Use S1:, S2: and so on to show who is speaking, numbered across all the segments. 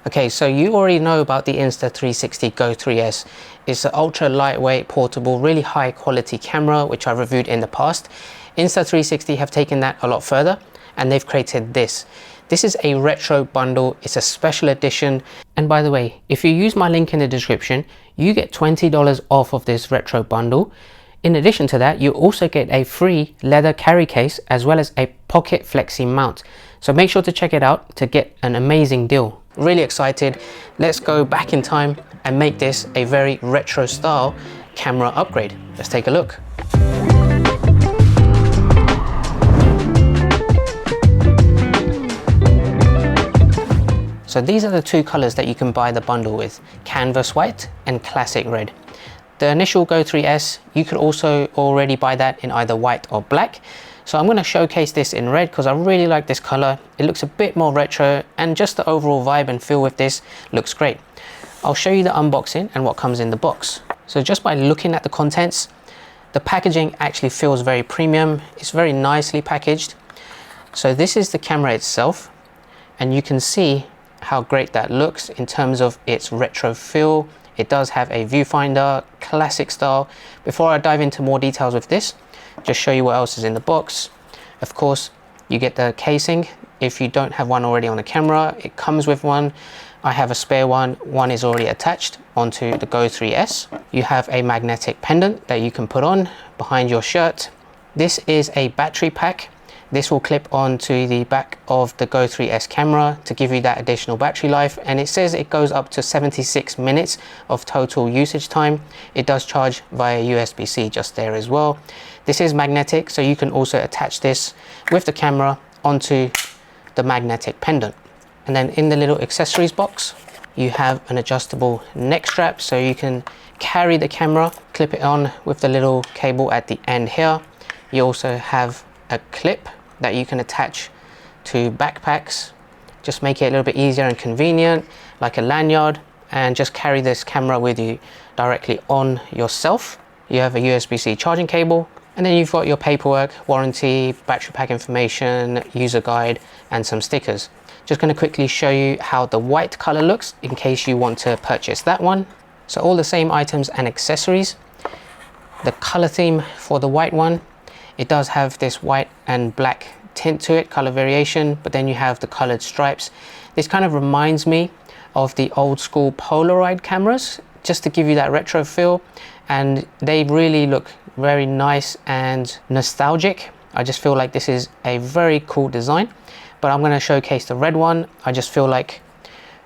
S1: Okay, so you already know about the Insta360 GO 3S. It's an ultra lightweight, portable, really high quality camera, which I've reviewed in the past. Insta360 have taken that a lot further, and they've created this. This is a retro bundle. It's a special edition. And by the way, if you use my link in the description, you get $20 off of this retro bundle. In addition to that, you also get a free leather carry case as well as a pocket Flexi mount. So make sure to check it out to get an amazing deal. Really excited. Let's go back in time and make this a very retro style camera upgrade. Let's take a look. So these are the two colors that you can buy the bundle with, canvas white and classic red. The initial GO 3S, you could also already buy that in either white or black. So I'm going to showcase this in red because I really like this color. It looks a bit more retro, and just the overall vibe and feel with this looks great. I'll show you the unboxing and what comes in the box. So just by looking at the contents, the packaging actually feels very premium. It's very nicely packaged. So this is the camera itself, and you can see how great that looks in terms of its retro feel. It does have a viewfinder, classic style. Before I dive into more details with this, just show you what else is in the box. Of course, you get the casing. If you don't have one already on the camera, it comes with one. I have a spare one. One is already attached onto the GO 3S. You have a magnetic pendant that you can put on behind your shirt. This is a battery pack. This will clip onto the back of the GO 3S camera to give you that additional battery life, and it says it goes up to 76 minutes of total usage time. It does charge via USB-C just there as well. This is magnetic, so you can also attach this with the camera onto the magnetic pendant. And then in the little accessories box, you have an adjustable neck strap, so you can carry the camera, clip it on with the little cable at the end here. You also have a clip that you can attach to backpacks, just make it a little bit easier and convenient, like a lanyard, and just carry this camera with you directly on yourself. You have a USB-C charging cable, and then you've got your paperwork, warranty, battery pack information, user guide, and some stickers. Just going to quickly show you how the white color looks in case you want to purchase that one. So all the same items and accessories. The color theme for the white one, it does have this white and black tint to it, color variation, but then you have the colored stripes. This kind of reminds me of the old school Polaroid cameras, just to give you that retro feel, and they really look very nice and nostalgic. I just feel like this is a very cool design, but I'm going to showcase the red one. I just feel like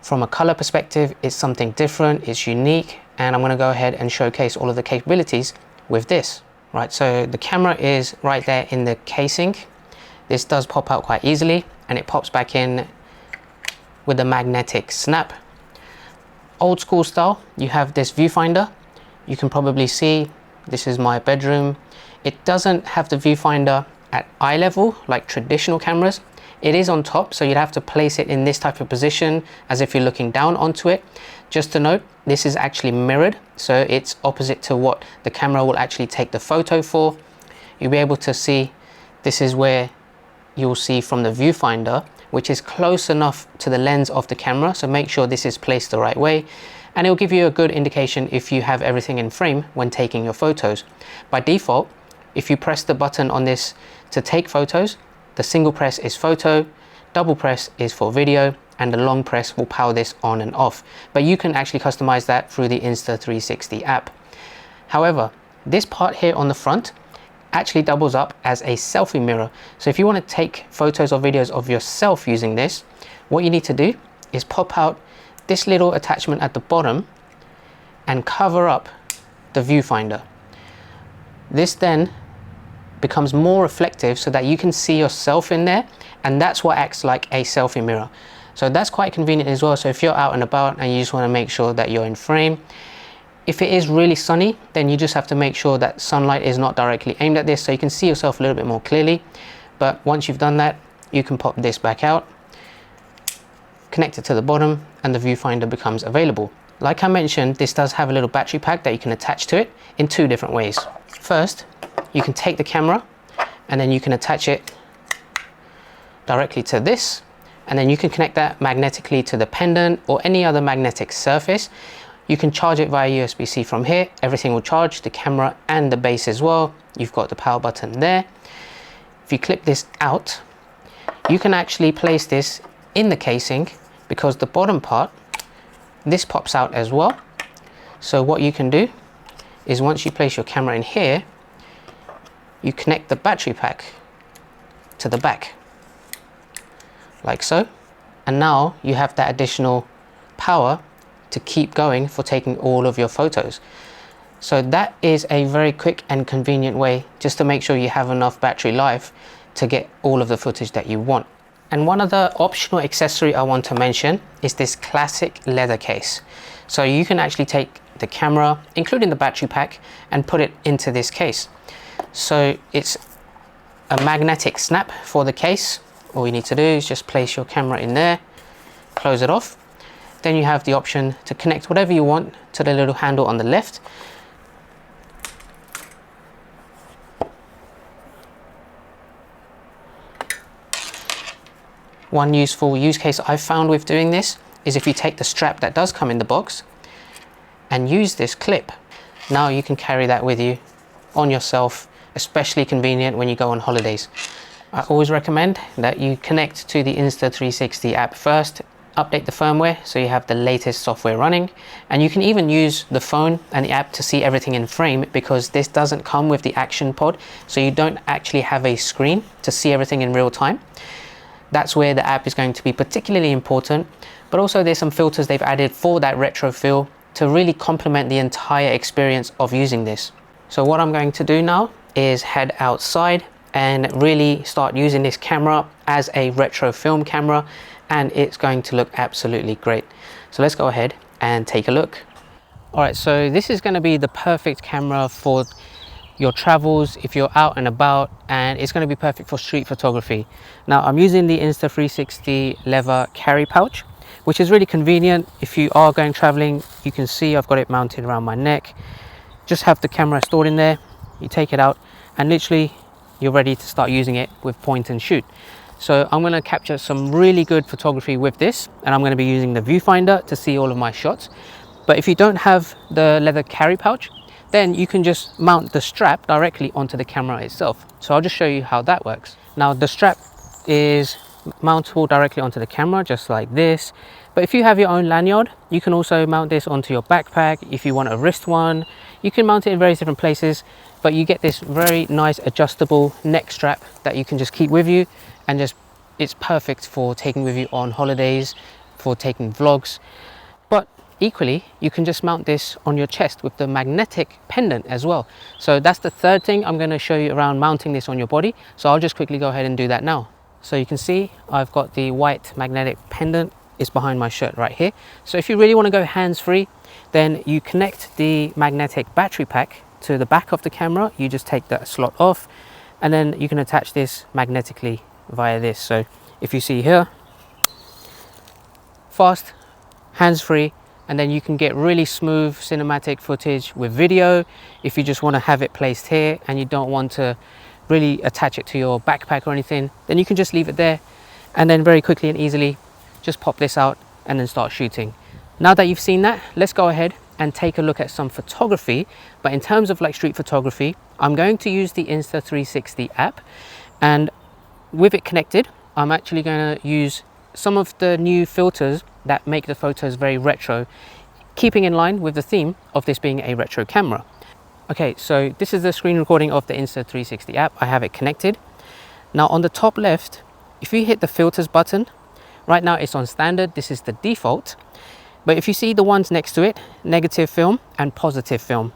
S1: from a color perspective, it's something different, it's unique, and I'm going to go ahead and showcase all of the capabilities with this. Right, so the camera is right there in the casing. This does pop out quite easily, and it pops back in with a magnetic snap. Old school style, you have this viewfinder. You can probably see this is my bedroom. It doesn't have the viewfinder at eye level like traditional cameras. It is on top, so you'd have to place it in this type of position as if you're looking down onto it. Just to note, this is actually mirrored, so it's opposite to what the camera will actually take the photo for. You'll be able to see, this is where you'll see from the viewfinder, which is close enough to the lens of the camera, so make sure this is placed the right way, and it will give you a good indication if you have everything in frame when taking your photos. By default, if you press the button on this to take photos, the single press is photo, double press is for video, and the long press will power this on and off. But you can actually customize that through the Insta360 app. However, this part here on the front actually doubles up as a selfie mirror. So if you want to take photos or videos of yourself using this, what you need to do is pop out this little attachment at the bottom and cover up the viewfinder. This then becomes more reflective so that you can see yourself in there, and that's what acts like a selfie mirror. So that's quite convenient as well. So if you're out and about and you just want to make sure that you're in frame, if it is really sunny, then you just have to make sure that sunlight is not directly aimed at this, so you can see yourself a little bit more clearly. But once you've done that, you can pop this back out, connect it to the bottom, and the viewfinder becomes available. Like I mentioned, this does have a little battery pack that you can attach to it in two different ways. First, you can take the camera and then you can attach it directly to this, and then you can connect that magnetically to the pendant or any other magnetic surface. You can charge it via USB-C from here. Everything will charge, the camera and the base as well. You've got the power button there. If you clip this out, you can actually place this in the casing, because the bottom part, this pops out as well. So what you can do is, once you place your camera in here, you connect the battery pack to the back, like so. And now you have that additional power to keep going for taking all of your photos. So that is a very quick and convenient way just to make sure you have enough battery life to get all of the footage that you want. And one other optional accessory I want to mention is this classic leather case. So you can actually take the camera, including the battery pack, and put it into this case. So it's a magnetic snap for the case. All you need to do is just place your camera in there, close it off. Then you have the option to connect whatever you want to the little handle on the left. One useful use case I've found with doing this is if you take the strap that does come in the box and use this clip. Now you can carry that with you on yourself, especially convenient when you go on holidays. I always recommend that you connect to the Insta360 app first, update the firmware so you have the latest software running, and you can even use the phone and the app to see everything in frame, because this doesn't come with the action pod, so you don't actually have a screen to see everything in real time. That's where the app is going to be particularly important, but also there's some filters they've added for that retro feel to really complement the entire experience of using this. So what I'm going to do now is head outside and really start using this camera as a retro film camera, and it's going to look absolutely great. So let's go ahead and take a look. All right, so this is going to be the perfect camera for your travels if you're out and about, and it's going to be perfect for street photography. Now I'm using the Insta360 leather carry pouch, which is really convenient. If you are going traveling, you can see I've got it mounted around my neck. Just have the camera stored in there, you take it out, and literally you're ready to start using it with point and shoot. So I'm going to capture some really good photography with this, and I'm going to be using the viewfinder to see all of my shots. But if you don't have the leather carry pouch, then you can just mount the strap directly onto the camera itself. So I'll just show you how that works. Now the strap is mountable directly onto the camera, just like this. But if you have your own lanyard, you can also mount this onto your backpack. If you want a wrist one, you can mount it in various different places, but you get this very nice adjustable neck strap that you can just keep with you, and just it's perfect for taking with you on holidays, for taking vlogs. But equally, you can just mount this on your chest with the magnetic pendant as well. So that's the third thing I'm going to show you around mounting this on your body. So I'll just quickly go ahead and do that now. So you can see I've got the white magnetic pendant is behind my shirt right here. So if you really want to go hands-free, then you connect the magnetic battery pack to the back of the camera. You just take that slot off, and then you can attach this magnetically via this. So if you see here, fast, hands-free, and then you can get really smooth cinematic footage with video. If you just want to have it placed here and you don't want to really attach it to your backpack or anything, then you can just leave it there, and then very quickly and easily just pop this out and then start shooting. Now that you've seen that, let's go ahead and take a look at some photography. But in terms of like street photography, I'm going to use the Insta360 app, and with it connected, I'm actually going to use some of the new filters that make the photos very retro, keeping in line with the theme of this being a retro camera. Okay, so this is the screen recording of the Insta360 app. I have it connected. Now on the top left, if you hit the filters button, right now it's on standard, this is the default. But if you see the ones next to it, negative film and positive film,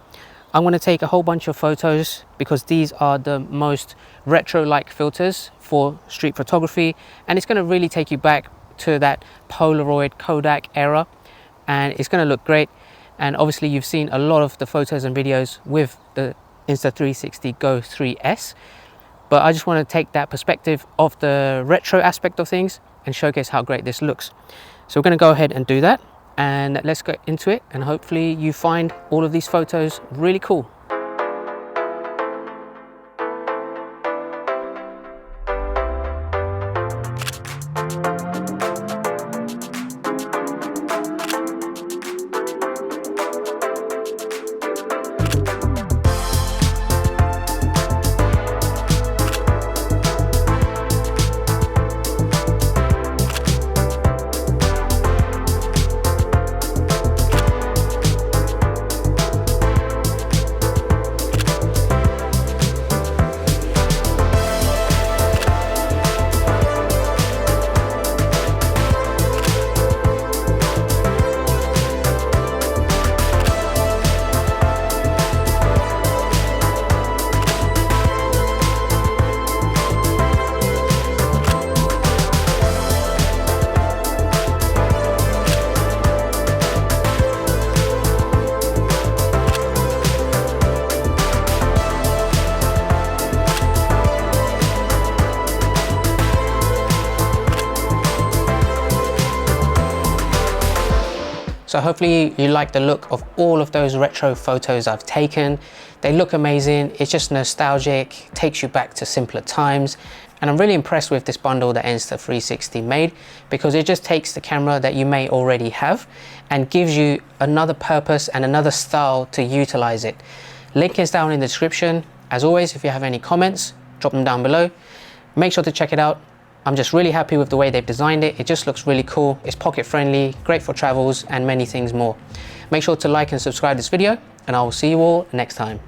S1: I'm going to take a whole bunch of photos because these are the most retro-like filters for street photography, and it's going to really take you back to that Polaroid Kodak era, and it's going to look great. And obviously you've seen a lot of the photos and videos with the Insta360 GO 3S, but I just want to take that perspective of the retro aspect of things and showcase how great this looks. So we're going to go ahead and do that, and let's get into it, and hopefully you find all of these photos really cool. So hopefully you like the look of all of those retro photos I've taken. They look amazing, it's just nostalgic, takes you back to simpler times. And I'm really impressed with this bundle that Insta360 made, because it just takes the camera that you may already have and gives you another purpose and another style to utilize it. Link is down in the description. As always, if you have any comments, drop them down below. Make sure to check it out. I'm just really happy with the way they've designed it. It just looks really cool. It's pocket friendly, great for travels, and many things more. Make sure to like and subscribe this video, and I will see you all next time.